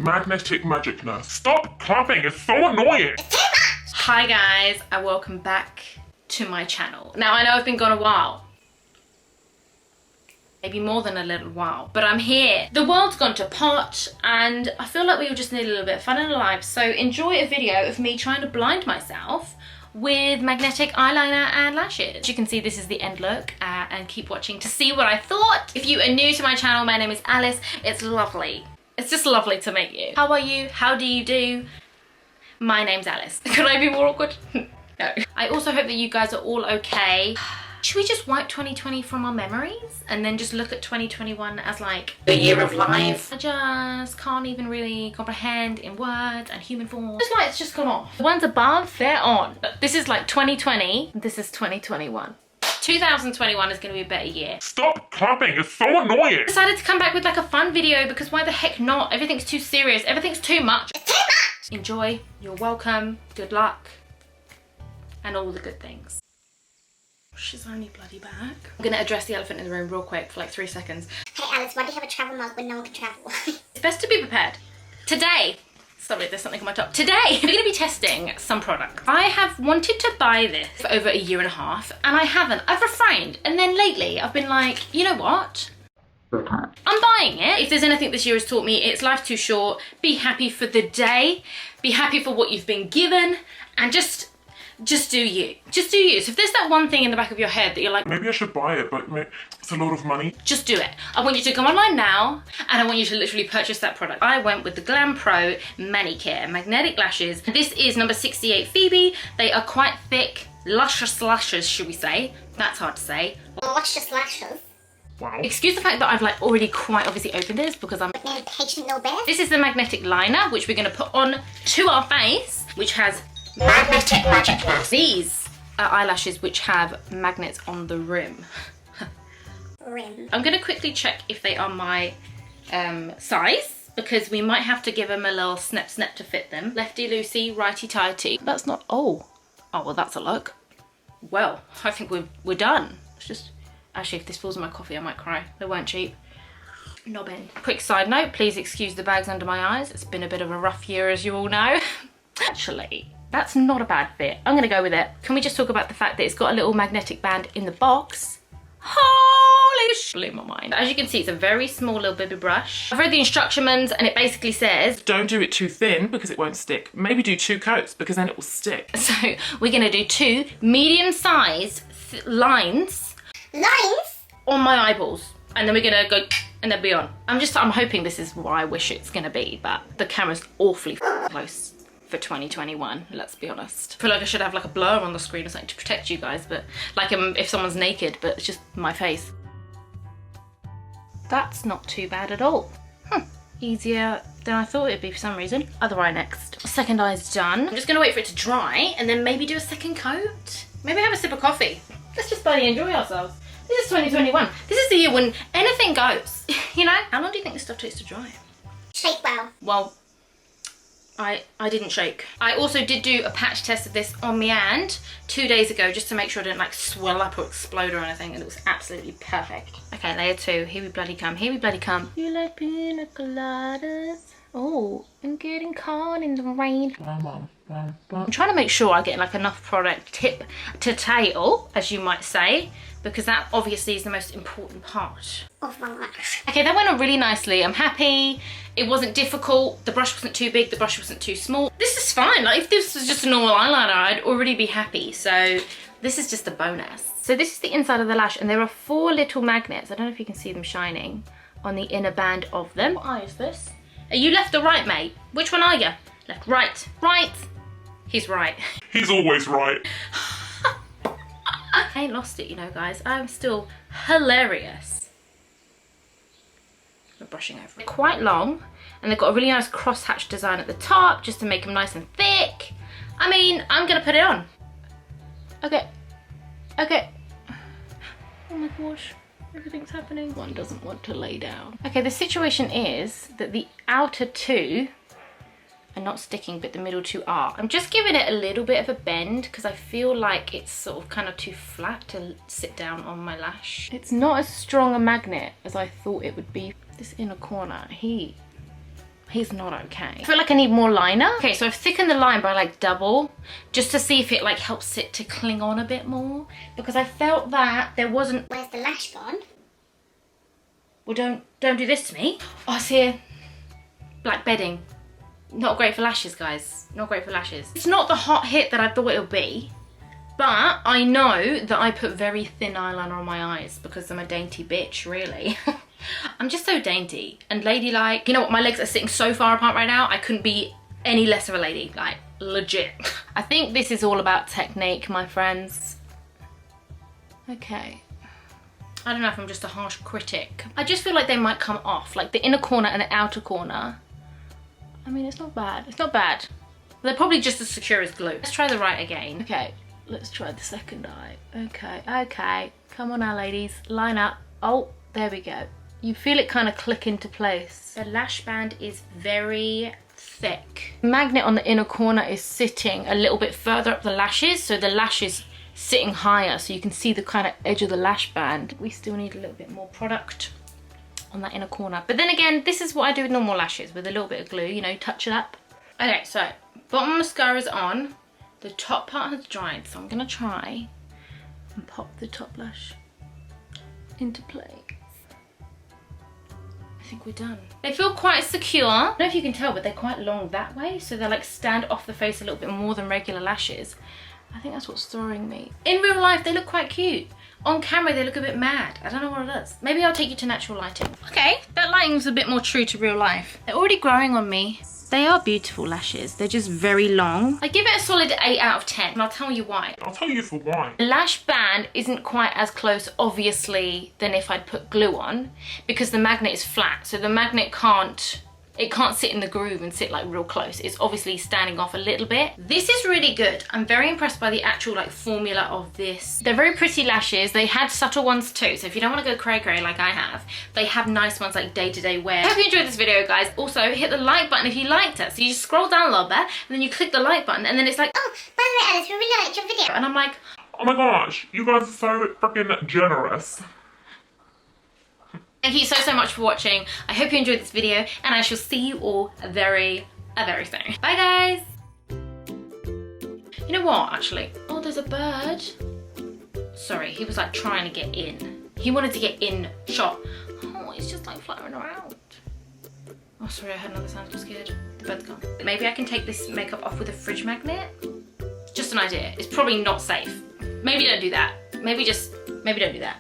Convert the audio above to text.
magnetic magicness. Stop clapping, it's so annoying. Hi guys, and welcome back to my channel. Now I know I've been gone a while. Maybe more than a little while, but I'm here. The world's gone to pot and I feel like we all just need a little bit of fun in our lives. So enjoy a video of me trying to blind myself with magnetic eyeliner and lashes. As you can see, this is the end look, and keep watching to see what I thought. If you are new to my channel, my name is Alice. It's lovely. It's just lovely to meet you. How are you? How do you do? My name's Alice. Could I be more awkward? No. I also hope that you guys are all okay. Should we just wipe 2020 from our memories and then just look at 2021 as like the year of life? I just can't even really comprehend in words and human form. This light's just gone off. The ones above, they're on. This is like 2020. This is 2021. 2021 is going to be a better year. Stop clapping, it's so annoying. I decided to come back with like a fun video because why the heck not? Everything's too serious. Everything's too much. It's too much. Enjoy. You're welcome. Good luck. And all the good things. She's only bloody back. I'm gonna address the elephant in the room real quick for like 3 seconds. Hey Alice, why do you have a travel mug when no one can travel? It's best to be prepared. Today, sorry, there's something on my top. Today, we're gonna be testing some product. I have wanted to buy this for over 1.5 years and I haven't. I've refrained. And then lately I've been like, you know what? I'm buying it. If there's anything this year has taught me, it's life's too short. Be happy for the day. Be happy for what you've been given and just do you. Just do you. So if there's that one thing in the back of your head that you're like, maybe I should buy it, but it's a lot of money. Just do it. I want you to go online now and I want you to literally purchase that product. I went with the Glam Pro Manicare Magnetic Lashes. This is number 68 Phoebe. They are quite thick, luscious lashes, should we say. That's hard to say. Luscious lashes. Wow. Excuse the fact that I've like already quite obviously opened this because I'm patient no better. This is the magnetic liner, which we're gonna put on to our face, which has magnetic magicness. These are eyelashes which have magnets on the rim. I'm gonna quickly check if they are my size because we might have to give them a little snip to fit them. Lefty loosey, righty tighty. That's not, oh well, that's a look. Well, I think we're done. It's just, actually if this falls in my coffee I might cry. They weren't cheap. Nobbin. Quick side note, please excuse the bags under my eyes. It's been a bit of a rough year, as you all know. Actually, that's not a bad fit. I'm gonna go with it. Can we just talk about the fact that it's got a little magnetic band in the box? Holy sh! Blew my mind. As you can see, it's a very small little baby brush. I've read the instructions and it basically says, don't do it too thin because it won't stick. Maybe do 2 coats because then it will stick. So we're gonna do 2 medium-sized lines on my eyeballs. And then we're gonna go and they'll be on. I'm hoping this is what I wish it's gonna be, but the camera's awfully close for 2021, let's be honest. I feel like I should have like a blur on the screen or something to protect you guys, but like if someone's naked, but it's just my face. That's not too bad at all. Easier than I thought it'd be for some reason. Other eye next. Second eye's done. I'm just gonna wait for it to dry and then maybe do a second coat. Maybe have a sip of coffee. Let's just bloody enjoy ourselves. This is 2021. This is the year when anything goes, you know? How long do you think this stuff takes to dry? Shake well. Well, I didn't shake. I also did do a patch test of this on my hand 2 days ago just to make sure it didn't like swell up or explode or anything, and it was absolutely perfect. Okay, layer 2. Here we bloody come. Here we bloody come. You like pina coladas? Oh, I'm getting caught in the rain. I'm trying to make sure I get like enough product tip to tail, as you might say, because that obviously is the most important part of my life. Okay, that went on really nicely. I'm happy. It wasn't difficult. The brush wasn't too big. The brush wasn't too small. This is fine. Like if this was just a normal eyeliner, I'd already be happy. So this is just a bonus. So this is the inside of the lash and there are 4 little magnets. I don't know if you can see them shining on the inner band of them. What eye is this? Are you left or right, mate? Which one are you? Left, right, right. He's right. He's always right. I ain't lost it, you know, guys. I'm still hilarious. We're brushing over it. Quite long, and they've got a really nice crosshatch design at the top just to make them nice and thick. I mean, I'm gonna put it on. Okay. Okay. Oh my gosh. Everything's happening. One doesn't want to lay down. Okay, the situation is that the outer 2 are not sticking, but the middle 2 are. I'm just giving it a little bit of a bend because I feel like it's sort of kind of too flat to sit down on my lash. It's not as strong a magnet as I thought it would be. This inner corner, he He's not okay. I feel like I need more liner. Okay, so I've thickened the line by like double, just to see if it like helps it to cling on a bit more. Because I felt that there wasn't... Where's the lash gone? Well, don't do this to me. Oh, I see a black bedding. Not great for lashes, guys. Not great for lashes. It's not the hot hit that I thought it would be. But I know that I put very thin eyeliner on my eyes because I'm a dainty bitch, really. I'm just so dainty and ladylike. You know what? My legs are sitting so far apart right now. I couldn't be any less of a lady. Like, legit. I think this is all about technique, my friends. Okay. I don't know if I'm just a harsh critic. I just feel like they might come off. Like the inner corner and the outer corner. I mean, it's not bad. It's not bad. They're probably just as secure as glue. Let's try the right again. Okay, let's try the second eye. Okay, okay. Come on now, ladies. Line up. Oh, there we go. You feel it kind of click into place. The lash band is very thick. The magnet on the inner corner is sitting a little bit further up the lashes, so the lash is sitting higher, so you can see the kind of edge of the lash band. We still need a little bit more product on that inner corner. But then again, this is what I do with normal lashes, with a little bit of glue, you know, touch it up. Okay, so bottom mascara is on. The top part has dried, so I'm gonna try and pop the top lash into place. I think we're done. They feel quite secure. I don't know if you can tell, but they're quite long that way, so they like stand off the face a little bit more than regular lashes. I think that's what's throwing me. In real life, they look quite cute. On camera, they look a bit mad. I don't know what it is. Maybe I'll take you to natural lighting. Okay, that lighting's a bit more true to real life. They're already growing on me. They are beautiful lashes. They're just very long. I give it a solid 8 out of 10, and I'll tell you why. I'll tell you for why. The lash band isn't quite as close, obviously, than if I'd put glue on, because the magnet is flat, so the magnet can't sit in the groove and sit like real close. It's obviously standing off a little bit. This is really good. I'm very impressed by the actual like formula of this. They're very pretty lashes. They had subtle ones too, so if you don't want to go cray cray like I have, they have nice ones like day-to-day wear. I hope you enjoyed this video, guys. Also, hit the like button if you liked it. So you just scroll down a little bit, and then you click the like button, and then it's like, Oh, by the way, Alice, we really liked your video. and I'm like, Oh my gosh, you guys are so freaking generous. thank you so much for watching. I hope you enjoyed this video, and I shall see you all very soon. Bye, guys. You know what, actually? Oh, there's a bird. Sorry, he was like trying to get in. He wanted to get in shot. Oh, he's just like fluttering around. Oh, sorry, I heard another sound. I got scared. The bird's gone. Maybe I can take this makeup off with a fridge magnet. Just an idea. It's probably not safe. Maybe don't do that. Maybe don't do that.